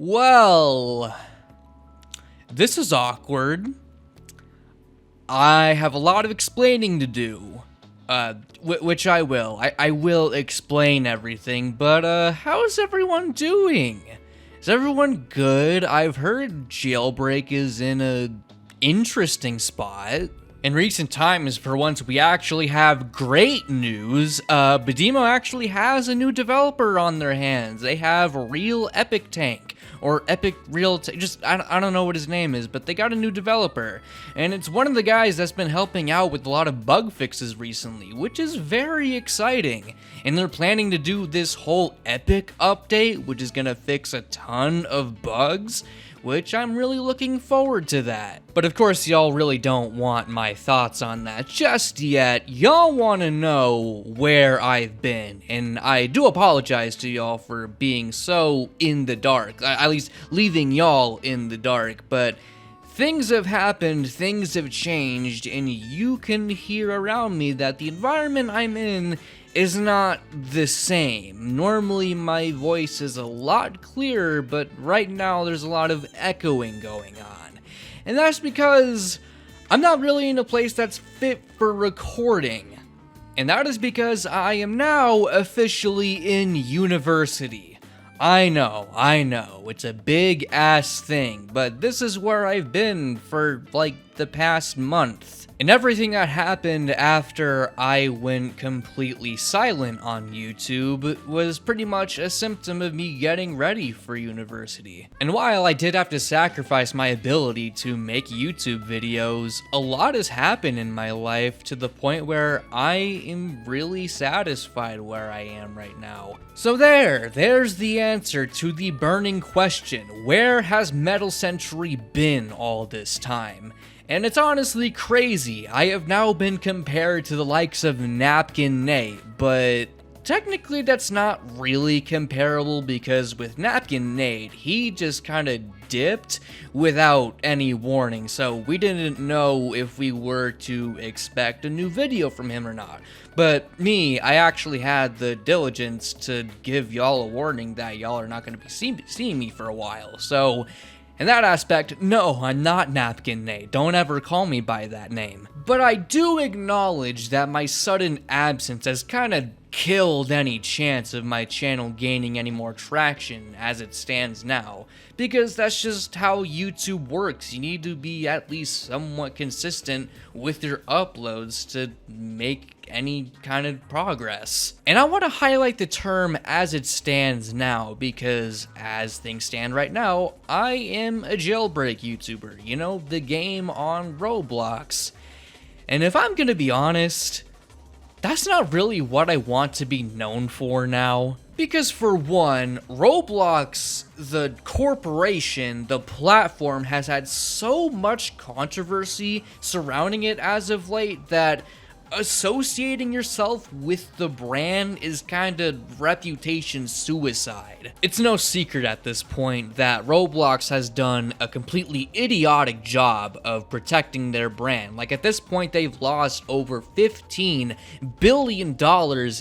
Well, this is awkward. I have a lot of explaining to do, which I will. I will explain everything, but how's everyone doing? Is everyone good? I've heard Jailbreak is in a interesting spot. In recent times, for once, we actually have great news. Bedemo actually has a new developer on their hands. They have Real Epic Tank, or Epic Real, I don't know what his name is, but they got a new developer. And it's one of the guys that's been helping out with a lot of bug fixes recently, which is very exciting. And they're planning to do this whole Epic update, which is gonna fix a ton of bugs, which I'm really looking forward to that. But of course, y'all really don't want my thoughts on that just yet. Y'all want to know where I've been, and I do apologize to y'all for being so in the dark, at least leaving y'all in the dark, but things have happened, things have changed, and you can hear around me that the environment I'm in is not the same. Normally my voice is a lot clearer, but right now there's a lot of echoing going on. And that's because I'm not really in a place that's fit for recording. And that is because I am now officially in university. I know, it's a big ass thing, but this is where I've been for like the past month. And everything that happened after I went completely silent on YouTube was pretty much a symptom of me getting ready for university. And while I did have to sacrifice my ability to make YouTube videos, a lot has happened in my life to the point where I am really satisfied where I am right now. So there's the answer to the burning question: where has metalsentry been all this time? And it's honestly crazy. I have now been compared to the likes of Napkin Nate, but technically that's not really comparable because with Napkin Nate, he just kind of dipped without any warning, so we didn't know if we were to expect a new video from him or not. But me, I actually had the diligence to give y'all a warning that y'all are not going to be seeing me for a while, so in that aspect, no, I'm not Napkin Nate. Don't ever call me by that name. But I do acknowledge that my sudden absence has kind of killed any chance of my channel gaining any more traction as it stands now, because that's just how YouTube works. You need to be at least somewhat consistent with your uploads to make any kind of progress. And I want to highlight the term "as it stands now" because as things stand right now, I am a jailbreak YouTuber, you know, the game on Roblox. And if I'm gonna be honest, that's not really what I want to be known for now. Because for one, Roblox, the corporation, the platform, has had so much controversy surrounding it as of late that associating yourself with the brand is kind of reputation suicide. It's no secret at this point that Roblox has done a completely idiotic job of protecting their brand. Like at this point, they've lost over $15 billion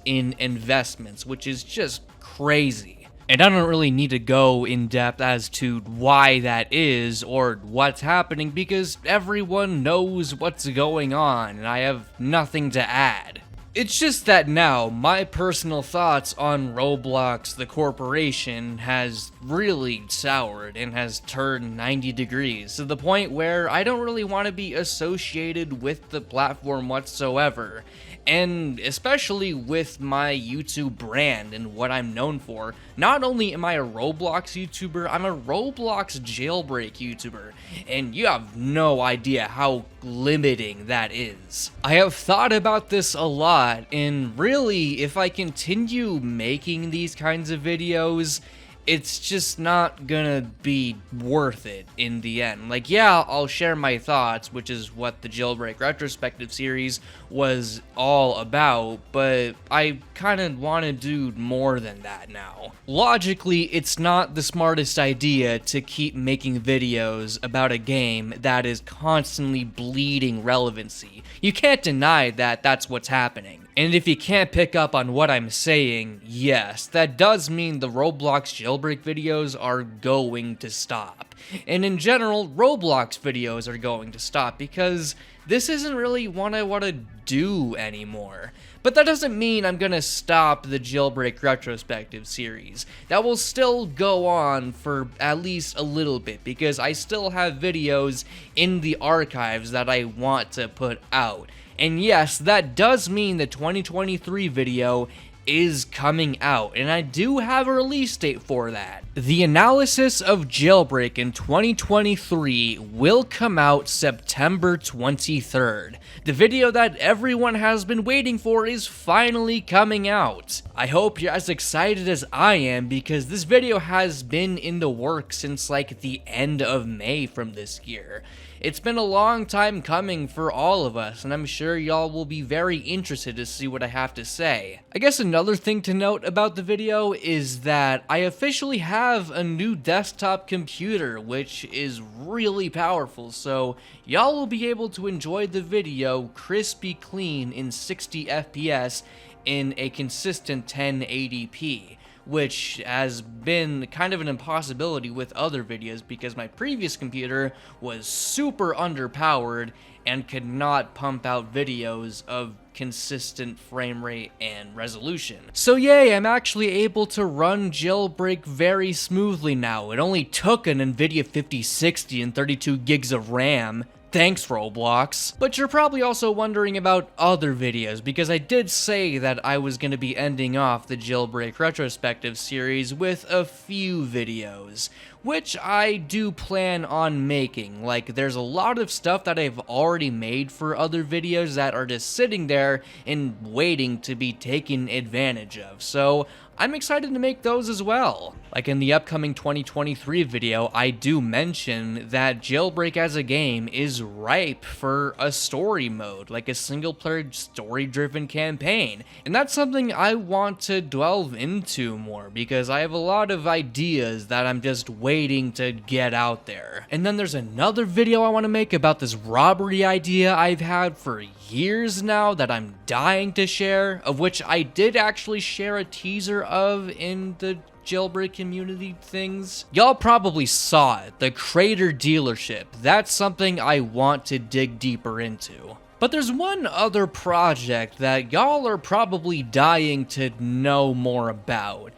in investments, which is just crazy. And I don't really need to go in depth as to why that is or what's happening because everyone knows what's going on and I have nothing to add. It's just that now, my personal thoughts on Roblox, the corporation, has really soured and has turned 90 degrees to the point where I don't really want to be associated with the platform whatsoever. And especially with my YouTube brand and what I'm known for, not only am I a Roblox YouTuber, I'm a Roblox Jailbreak YouTuber, and you have no idea how limiting that is. I have thought about this a lot, and really, if I continue making these kinds of videos, it's just not gonna be worth it in the end. Like, yeah, I'll share my thoughts, which is what the Jailbreak retrospective series was all about, but I kind of want to do more than that now. Logically, it's not the smartest idea to keep making videos about a game that is constantly bleeding relevancy. You can't deny that that's what's happening. And if you can't pick up on what I'm saying, yes, that does mean the Roblox Jailbreak videos are going to stop. And in general, Roblox videos are going to stop because this isn't really what I want to do anymore. But that doesn't mean I'm gonna stop the Jailbreak retrospective series. That will still go on for at least a little bit because I still have videos in the archives that I want to put out. And yes, that does mean the 2023 video is coming out, and I do have a release date for that. The analysis of Jailbreak in 2023 will come out September 23rd. The video that everyone has been waiting for is finally coming out. I hope you're as excited as I am because this video has been in the works since like the end of May from this year. It's been a long time coming for all of us, and I'm sure y'all will be very interested to see what I have to say. I guess another thing to note about the video is that I officially have a new desktop computer, which is really powerful, so y'all will be able to enjoy the video crispy clean in 60 FPS in a consistent 1080p. Which has been kind of an impossibility with other videos because my previous computer was super underpowered and could not pump out videos of consistent frame rate and resolution. So yay, I'm actually able to run Jailbreak very smoothly now. It only took an NVIDIA 5060 and 32 gigs of RAM. Thanks, Roblox. But you're probably also wondering about other videos, because I did say that I was going to be ending off the Jailbreak retrospective series with a few videos, which I do plan on making. Like, there's a lot of stuff that I've already made for other videos that are just sitting there and waiting to be taken advantage of, so I'm excited to make those as well. Like in the upcoming 2023 video, I do mention that Jailbreak as a game is ripe for a story mode, like a single-player story-driven campaign. And that's something I want to delve into more because I have a lot of ideas that I'm just waiting to get out there. And then there's another video I want to make about this robbery idea I've had for years now that I'm dying to share, of which I did actually share a teaser of in the Jailbreak community things. Y'all probably saw it, the Crater dealership. That's something I want to dig deeper into. But there's one other project that y'all are probably dying to know more about.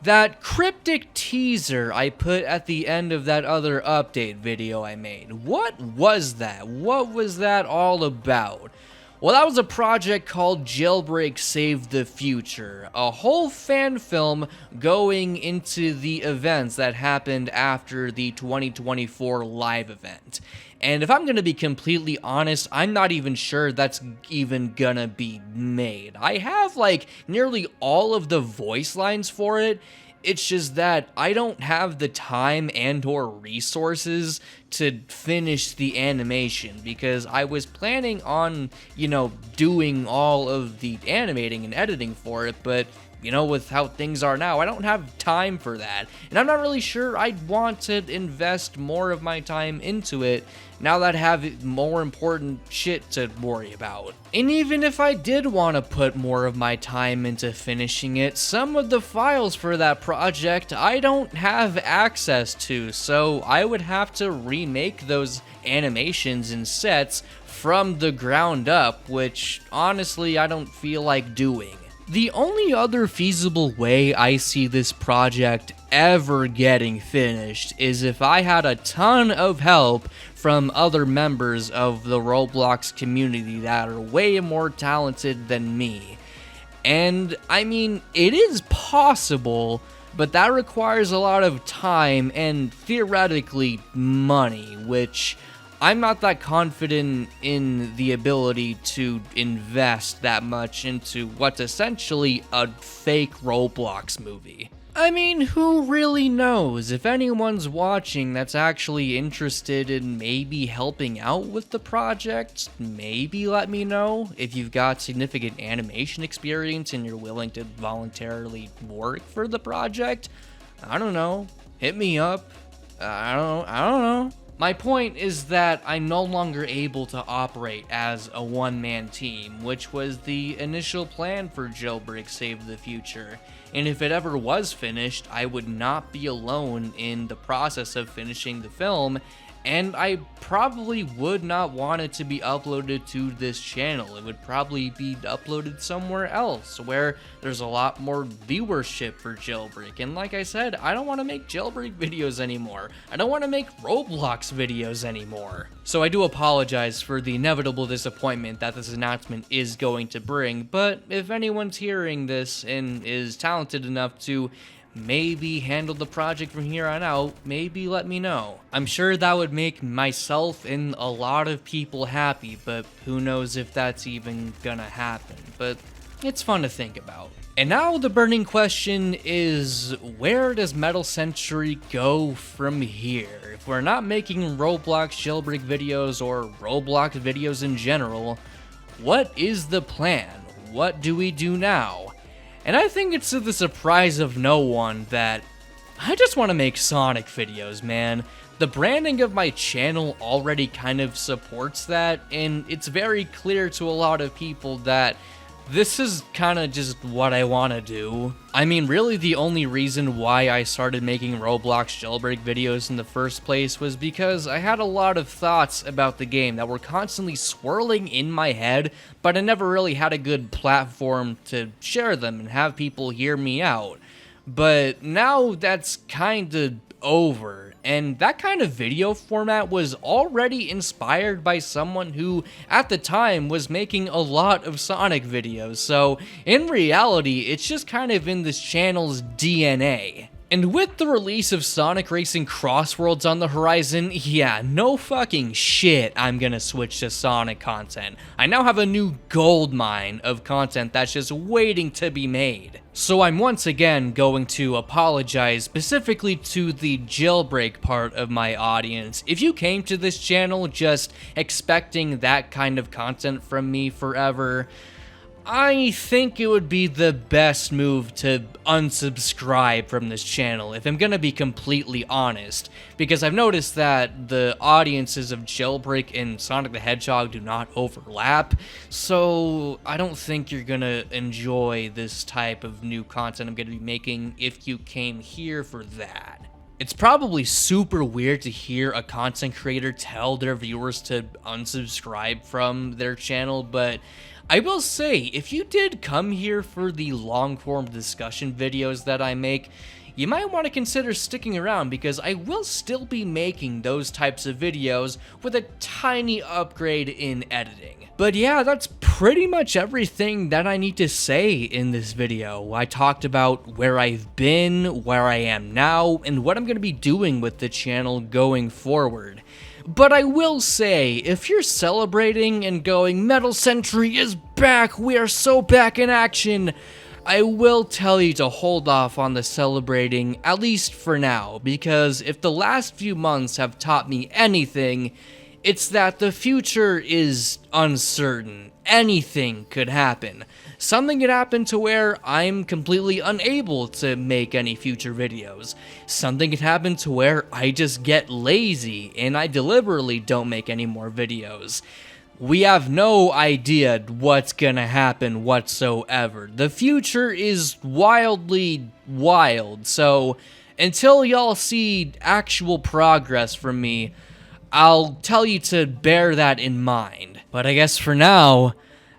That cryptic teaser I put at the end of that other update video I made. What was that? What was that all about? Well, that was a project called Jailbreak Save the Future, a whole fan film going into the events that happened after the 2024 live event. And if I'm gonna be completely honest, I'm not even sure that's even gonna be made. I have like nearly all of the voice lines for it. It's just that I don't have the time and or resources to finish the animation because I was planning on, doing all of the animating and editing for it, but with how things are now, I don't have time for that. And I'm not really sure I'd want to invest more of my time into it now that I have more important shit to worry about. And even if I did want to put more of my time into finishing it, some of the files for that project I don't have access to, so I would have to remake those animations and sets from the ground up, which honestly I don't feel like doing. The only other feasible way I see this project ever getting finished is if I had a ton of help from other members of the Roblox community that are way more talented than me. And I mean, it is possible, but that requires a lot of time and theoretically money, which I'm not that confident in the ability to invest that much into what's essentially a fake Roblox movie. I mean, who really knows? If anyone's watching that's actually interested in maybe helping out with the project, maybe let me know. If you've got significant animation experience and you're willing to voluntarily work for the project, I don't know, hit me up. I don't know. My point is that I'm no longer able to operate as a one-man team, which was the initial plan for Jailbreak Save the Future. And if it ever was finished, I would not be alone in the process of finishing the film, and I probably would not want it to be uploaded to this channel. It would probably be uploaded somewhere else where there's a lot more viewership for Jailbreak. And like I said, I don't want to make Jailbreak videos anymore. I don't want to make Roblox videos anymore. So I do apologize for the inevitable disappointment that this announcement is going to bring, but if anyone's hearing this and is talented enough to maybe handle the project from here on out, maybe let me know. I'm sure that would make myself and a lot of people happy, but who knows if that's even gonna happen. But it's fun to think about. And now the burning question is, where does metalsentry go from here? If we're not making Roblox Jailbreak videos or Roblox videos in general, what is the plan? What do we do now? And I think it's to the surprise of no one that I just want to make Sonic videos, man. The branding of my channel already kind of supports that, and it's very clear to a lot of people that this is kind of just what I want to do. I mean, really the only reason why I started making Roblox Jailbreak videos in the first place was because I had a lot of thoughts about the game that were constantly swirling in my head, but I never really had a good platform to share them and have people hear me out. But now that's kind of over, and that kind of video format was already inspired by someone who at the time was making a lot of Sonic videos, so in reality it's just kind of in this channel's DNA. And with the release of Sonic Racing Crossworlds on the horizon, yeah, no fucking shit I'm gonna switch to Sonic content. I now have a new gold mine of content that's just waiting to be made. So I'm once again going to apologize specifically to the Jailbreak part of my audience. If you came to this channel just expecting that kind of content from me forever, I think it would be the best move to unsubscribe from this channel, if I'm gonna be completely honest, because I've noticed that the audiences of Jailbreak and Sonic the Hedgehog do not overlap, so I don't think you're gonna enjoy this type of new content I'm gonna be making if you came here for that. It's probably super weird to hear a content creator tell their viewers to unsubscribe from their channel, but I will say, if you did come here for the long-form discussion videos that I make, you might want to consider sticking around because I will still be making those types of videos with a tiny upgrade in editing. But yeah, that's pretty much everything that I need to say in this video. I talked about where I've been, where I am now, and what I'm going to be doing with the channel going forward. But I will say, if you're celebrating and going, metalsentry is back, we are so back in action, I will tell you to hold off on the celebrating, at least for now, because if the last few months have taught me anything, it's that the future is uncertain. Anything could happen. Something could happen to where I'm completely unable to make any future videos. Something could happen to where I just get lazy and I deliberately don't make any more videos. We have no idea what's gonna happen whatsoever. The future is wildly wild, so until y'all see actual progress from me, I'll tell you to bear that in mind. But I guess for now,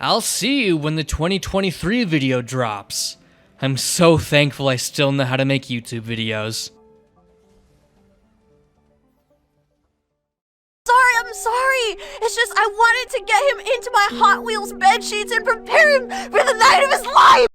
I'll see you when the 2023 video drops. I'm so thankful I still know how to make YouTube videos. I'm sorry. It's just I wanted to get him into my Hot Wheels bed sheets and prepare him for the night of his life.